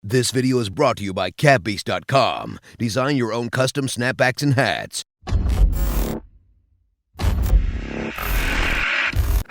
This video is brought to you by catbeast.com. Design your own custom snapbacks and hats.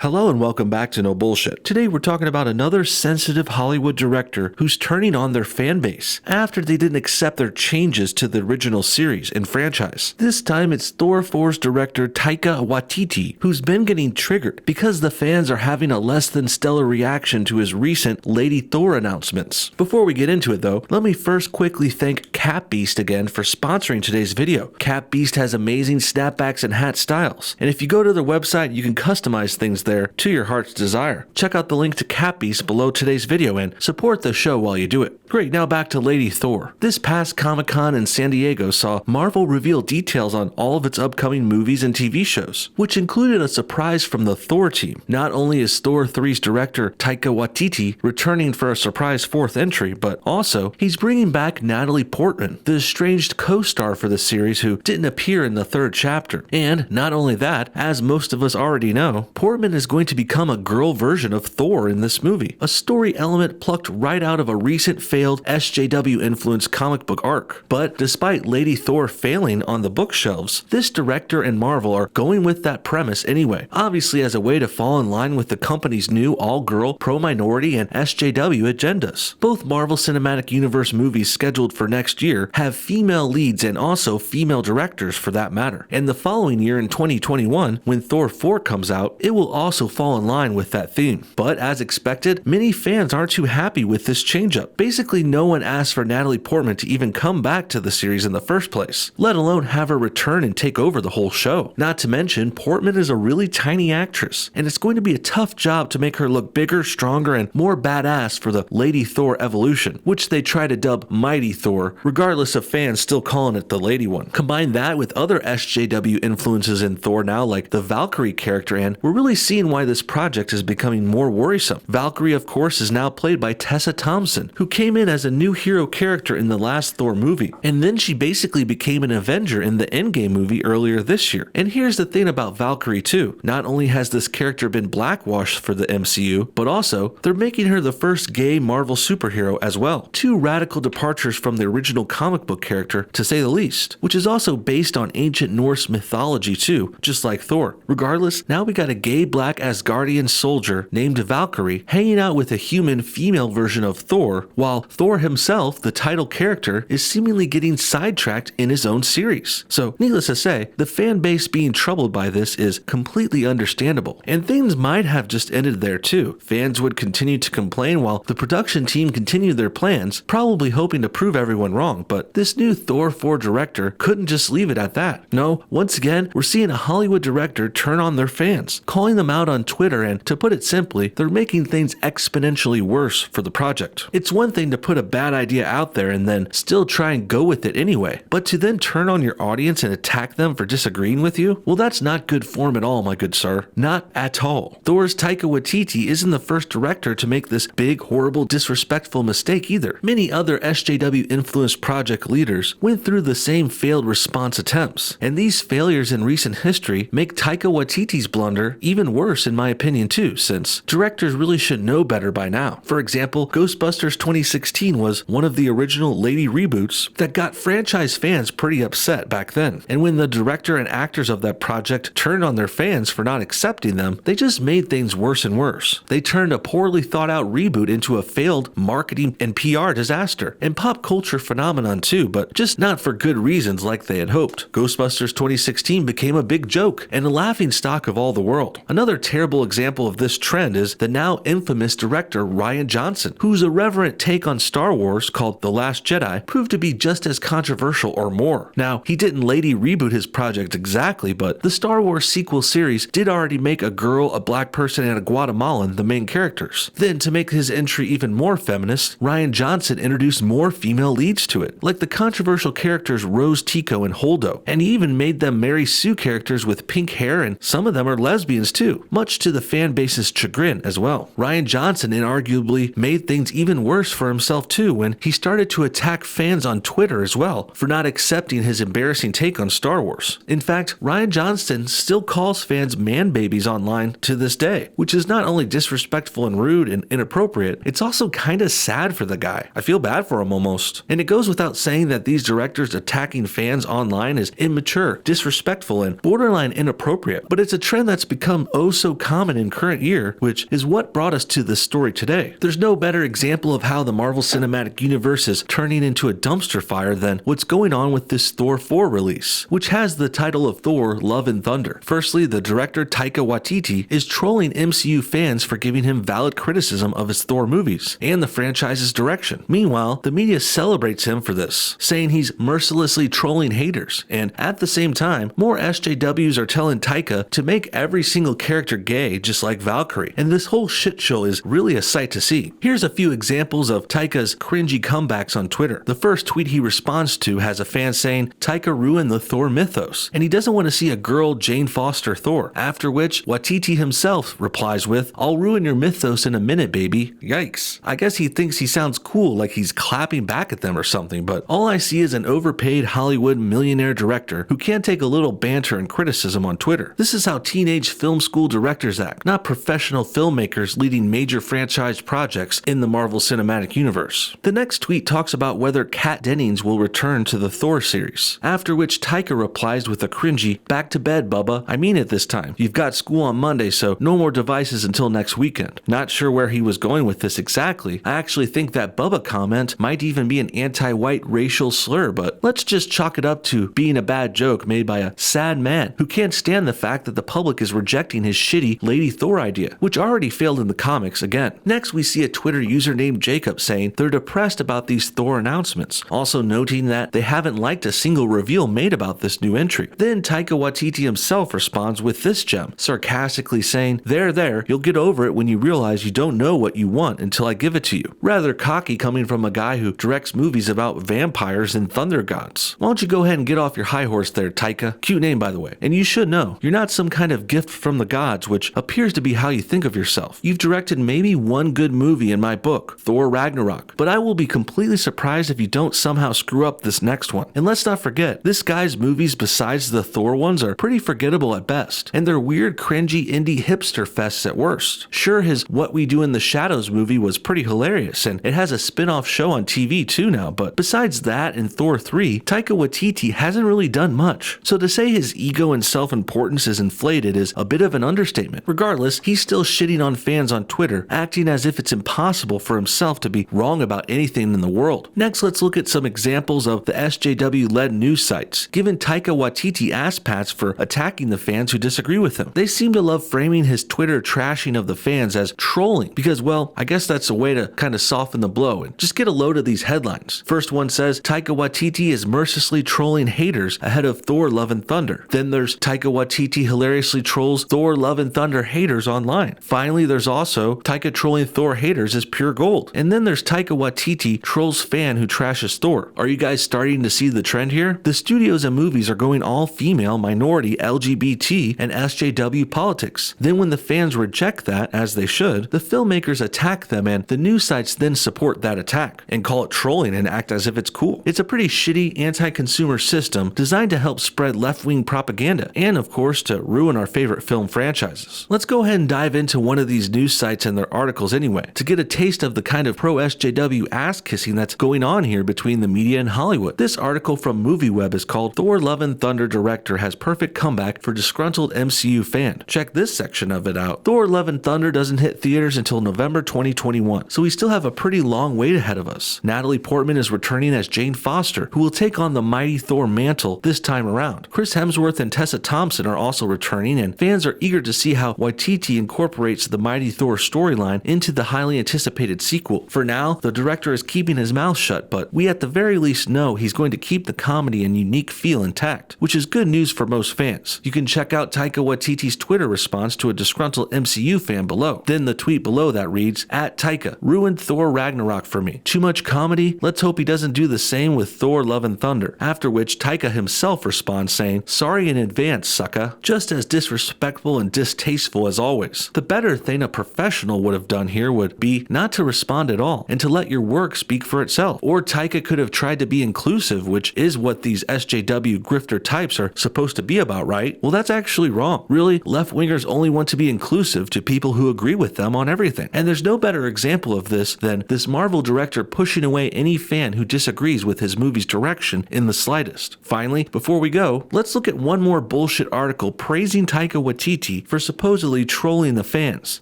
Hello and welcome back to No Bullshit. Today we're talking about another sensitive Hollywood director who's turning on their fan base after they didn't accept their changes to the original series and franchise. This time it's Thor 4's director Taika Waititi, who's been getting triggered because the fans are having a less than stellar reaction to his recent Lady Thor announcements. Before we get into it though, let me first quickly thank Catbeast again for sponsoring today's video. Catbeast has amazing snapbacks and hat styles, and if you go to their website you can customize things there to your heart's desire. Check out the link to Catbeast below today's video and support the show while you do it. Great, now back to Lady Thor. This past Comic-Con in San Diego saw Marvel reveal details on all of its upcoming movies and TV shows, which included a surprise from the Thor team. Not only is Thor 3's director Taika Waititi returning for a surprise fourth entry, but also he's bringing back Natalie Portman, the estranged co-star for the series who didn't appear in the third chapter. And not only that, as most of us already know, Portman is going to become a girl version of Thor in this movie, a story element plucked right out of a recent failed SJW-influenced comic book arc. But despite Lady Thor failing on the bookshelves, this director and Marvel are going with that premise anyway, obviously as a way to fall in line with the company's new all-girl, pro-minority, and SJW agendas. Both Marvel Cinematic Universe movies scheduled for next year have female leads and also female directors for that matter. And the following year in 2021, when Thor 4 comes out, it will also fall in line with that theme. But as expected, many fans aren't too happy with this change-up. Basically, no one asked for Natalie Portman to even come back to the series in the first place, let alone have her return and take over the whole show. Not to mention, Portman is a really tiny actress, and it's going to be a tough job to make her look bigger, stronger, and more badass for the Lady Thor evolution, which they try to dub Mighty Thor, regardless of fans still calling it the Lady one. Combine that with other SJW influences in Thor now, like the Valkyrie character, and we're really seeing why this project is becoming more worrisome. Valkyrie, of course, is now played by Tessa Thompson, who came in as a new hero character in the last Thor movie, and then she basically became an Avenger in the Endgame movie earlier this year. And here's the thing about Valkyrie too, not only has this character been blackwashed for the MCU, but also they're making her the first gay Marvel superhero as well. Two radical departures from the original comic book character, to say the least, which is also based on ancient Norse mythology too, just like Thor. Regardless, now we got a gay black Asgardian soldier named Valkyrie hanging out with a human female version of Thor, while Thor himself, the title character, is seemingly getting sidetracked in his own series. So needless to say, the fan base being troubled by this is completely understandable, and things might have just ended there too. Fans would continue to complain while the production team continued their plans, probably hoping to prove everyone wrong, but this new Thor 4 director couldn't just leave it at that. No, once again, we're seeing a Hollywood director turn on their fans, calling them out on Twitter, and to put it simply, they're making things exponentially worse for the project. It's one thing to put a bad idea out there and then still try and go with it anyway, but to then turn on your audience and attack them for disagreeing with you? Well, that's not good form at all, my good sir. Not at all. Thor's Taika Waititi isn't the first director to make this big, horrible, disrespectful mistake either. Many other SJW-influenced project leaders went through the same failed response attempts, and these failures in recent history make Taika Waititi's blunder even worse in my opinion too, since directors really should know better by now. For example, Ghostbusters 2016 was one of the original Lady reboots that got franchise fans pretty upset back then, and when the director and actors of that project turned on their fans for not accepting them, they just made things worse and worse. They turned a poorly thought out reboot into a failed marketing and PR disaster, and pop culture phenomenon too, but just not for good reasons like they had hoped. Ghostbusters 2016 became a big joke and a laughing stock of all the world. Another terrible example of this trend is the now infamous director Rian Johnson, whose irreverent take on Star Wars called The Last Jedi proved to be just as controversial or more. Now, he didn't lady reboot his project exactly, but the Star Wars sequel series did already make a girl, a black person, and a Guatemalan the main characters. Then, to make his entry even more feminist, Rian Johnson introduced more female leads to to it, like the controversial characters Rose Tico and Holdo, and he even made them Mary Sue characters with pink hair, and some of them are lesbians too, much to the fan base's chagrin as well. Rian Johnson inarguably made things even worse for himself too when he started to attack fans on Twitter as well for not accepting his embarrassing take on Star Wars. In fact, Rian Johnson still calls fans man babies online to this day, which is not only disrespectful and rude and inappropriate, it's also kinda sad for the guy. I feel bad for him almost. And it goes without saying that these directors attacking fans online is immature, disrespectful, and borderline inappropriate, but it's a trend that's become oh so common in current year, which is what brought us to this story today. There's no better example of how the Marvel Cinematic Universe is turning into a dumpster fire than what's going on with this Thor 4 release, which has the title of Thor: Love and Thunder. Firstly, the director Taika Waititi is trolling MCU fans for giving him valid criticism of his Thor movies and the franchise's direction. Meanwhile, the media celebrates him for this, saying he's mercilessly trolling haters, and at the same time, more SJWs are telling Taika to make every single character gay just like Valkyrie, and this whole shit show is really a sight to see. Here's a few examples of Taika's cringy comebacks on Twitter. The first tweet he responds to has a fan saying Taika ruined the Thor mythos, and he doesn't want to see a girl Jane Foster Thor, after which Waititi himself replies with, "I'll ruin your mythos in a minute, baby." Yikes. I guess he thinks he sounds cool, like he's clapping back at them or something, but all I see is an overpaid Hollywood millionaire director who can't take a little banter and criticism on Twitter. This is how teenage film school directors act, not professional filmmakers leading major franchise projects in the Marvel Cinematic Universe. The next tweet talks about whether Kat Dennings will return to the Thor series, after which Taika replies with a cringy, "Back to bed, Bubba. I mean it this time. You've got school on Monday, so no more devices until next weekend." Not sure where he was going with this exactly. I actually think that Bubba comment might even be an anti-white racial slur, but let's just chalk it up to being a bad joke made by a sad man who can't stand the fact that the public is rejecting his shitty Lady Thor idea, which already failed in the comics again. Next, we see a Twitter user named Jacob saying they're depressed about these Thor announcements, also noting that they haven't liked a single reveal made about this new entry. Then Taika Waititi himself responds with this gem, sarcastically saying, there, you'll get over it when you realize you don't know what you want until I give it to you." Rather cocky coming from a guy who directs movies about vampires and thunder gods. Why don't you go ahead and get off your high horse there, Taika? Cute name, by the way. And you should know, you're not some kind of gift from the gods, which appears to be how you think of yourself. You've directed maybe one good movie in my book, Thor Ragnarok, but I will be completely surprised if you don't somehow screw up this next one. And let's not forget, this guy's movies besides the Thor ones are pretty forgettable at best, and they're weird, cringy indie hipster fests at worst. Sure, his What We Do in the Shadows movie was pretty hilarious, and it has a spin-off show on TV too now, but besides that and Thor 3, Taika Waititi hasn't really done much. So to say his ego and self-importance is inflated is a bit of an understatement. Regardless, he's still shitting on fans on Twitter, acting as if it's impossible for himself to be wrong about anything in the world. Next, let's look at some examples of the SJW-led news sites, giving Taika Waititi ass pats for attacking the fans who disagree with him. They seem to love framing his Twitter trashing of the fans as trolling, because, well, I guess that's a way to kind of soften the blow and just get a load of these headlines. First one says, Taika Waititi is mercilessly trolling haters ahead of Thor Love and Thunder. Then there's Taika Waititi hilariously trolls Thor Love and Thunder haters online. Finally, there's also Taika trolling Thor haters is pure gold. And then there's Taika Waititi trolls fan who trashes Thor. Are you guys starting to see the trend here? The studios and movies are going all female, minority, LGBT, and SJW politics. Then when the fans reject that, as they should, the filmmakers attack them, and the news sites then support that attack and call it trolling and act as if it's cool. It's a pretty shitty anti-consumer system designed to help spread left-wing propaganda and, of course, to ruin our favorite film franchises. Let's go ahead and dive into one of these news sites and their articles anyway, to get a taste of the kind of pro-SJW ass-kissing that's going on here between the media and Hollywood. This article from MovieWeb is called Thor Love and Thunder Director Has Perfect Comeback for Disgruntled MCU Fan. Check this section of it out. Thor Love and Thunder doesn't hit theaters until November 2021, so we still have a pretty long wait ahead of us. Natalie Portman is returning as Jane Foster, who will take on the mighty Thor mantle this time around. Chris Hemsworth and Tessa Thompson are also returning, and fans are eager to see how Waititi incorporates the mighty Thor storyline into the highly anticipated sequel. For now, the director is keeping his mouth shut, but we at the very least know he's going to keep the comedy and unique feel intact, which is good news for most fans. You can check out Taika Waititi's Twitter response to a disgruntled MCU fan below. Then the tweet below that reads, @Taika, ruined Thor Ragnarok for me. Too much comedy? Let's hope hope he doesn't do the same with Thor Love and Thunder, after which Taika himself responds saying, "Sorry in advance, sucka." Just as disrespectful and distasteful as always. The better thing a professional would have done here would be not to respond at all and to let your work speak for itself. Or Taika could have tried to be inclusive, which is what these SJW grifter types are supposed to be about, right? Well, that's actually wrong. Really, left-wingers only want to be inclusive to people who agree with them on everything. And there's no better example of this than this Marvel director pushing away any fan who disagrees with his movie's direction in the slightest. Finally, before we go, let's look at one more bullshit article praising Taika Waititi for supposedly trolling the fans.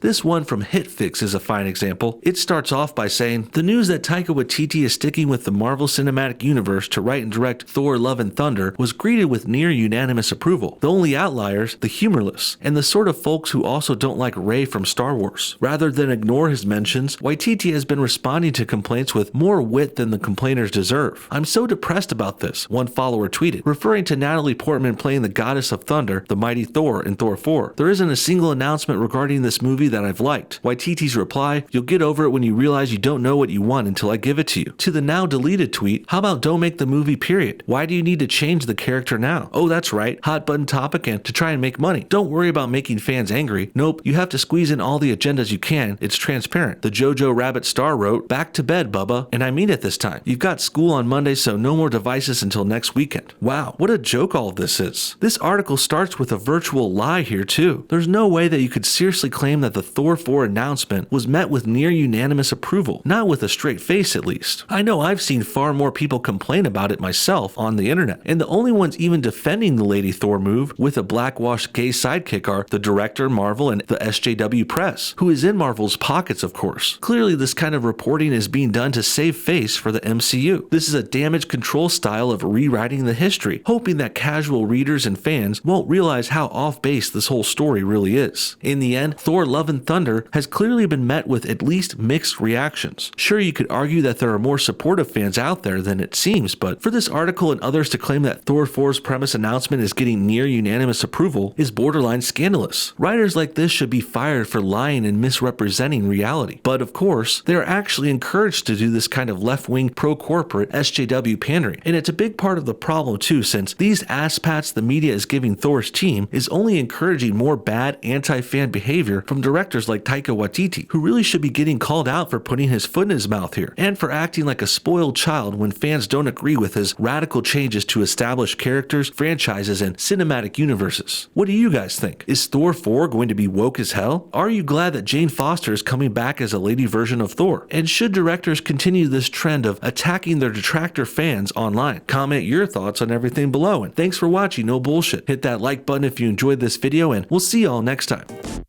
This one from HitFix is a fine example. It starts off by saying, "The news that Taika Waititi is sticking with the Marvel Cinematic Universe to write and direct Thor Love and Thunder was greeted with near unanimous approval. The only outliers, the humorless, and the sort of folks who also don't like Rey from Star Wars." Rather than ignore his mentions, Waititi has been responding to complaints with more wit than the complainers deserve. "I'm so depressed about this," one follower tweeted, referring to Natalie Portman playing the goddess of thunder, the mighty Thor in Thor 4. "There isn't a single announcement regarding this movie that I've liked." Waititi's reply, "You'll get over it when you realize you don't know what you want until I give it to you." To the now deleted tweet, "How about don't make the movie period? Why do you need to change the character now? Oh, that's right, hot button topic and to try and make money. Don't worry about making fans angry. Nope, you have to squeeze in all the agendas you can. It's transparent." The Jojo Rabbit star wrote, "Back to bed, Bubba, and I mean it this time. You've got school on Monday, so no more devices until next weekend." Wow, what a joke all of this is. This article starts with a virtual lie here too. There's no way that you could seriously claim that the Thor 4 announcement was met with near unanimous approval, not with a straight face at least. I know I've seen far more people complain about it myself on the internet, and the only ones even defending the Lady Thor move with a blackwashed gay sidekick are the director, Marvel, and the SJW press, who is in Marvel's pockets of course. Clearly this kind of reporting is being done to save face for the MCU. This is a damage control style of rewriting the history, hoping that casual readers and fans won't realize how off base this whole story really is. In the end, Thor Love and Thunder has clearly been met with at least mixed reactions. Sure, you could argue that there are more supportive fans out there than it seems, but for this article and others to claim that Thor 4's premise announcement is getting near unanimous approval is borderline scandalous. Writers like this should be fired for lying and misrepresenting reality. But of course, they are actually encouraged to do this kind of left-wing pro-corporate SJW pandering, and it's a big part of the problem too, since these asspats the media is giving Thor's team is only encouraging more bad anti-fan behavior from directors like Taika Waititi, who really should be getting called out for putting his foot in his mouth here, and for acting like a spoiled child when fans don't agree with his radical changes to established characters, franchises, and cinematic universes. What do you guys think? Is Thor 4 going to be woke as hell? Are you glad that Jane Foster is coming back as a lady version of Thor? And should directors continue this trend of attacking their detractor fans online? Comment your thoughts on everything below, and thanks for watching No Bullshit. Hit that like button if you enjoyed this video, and we'll see y'all next time.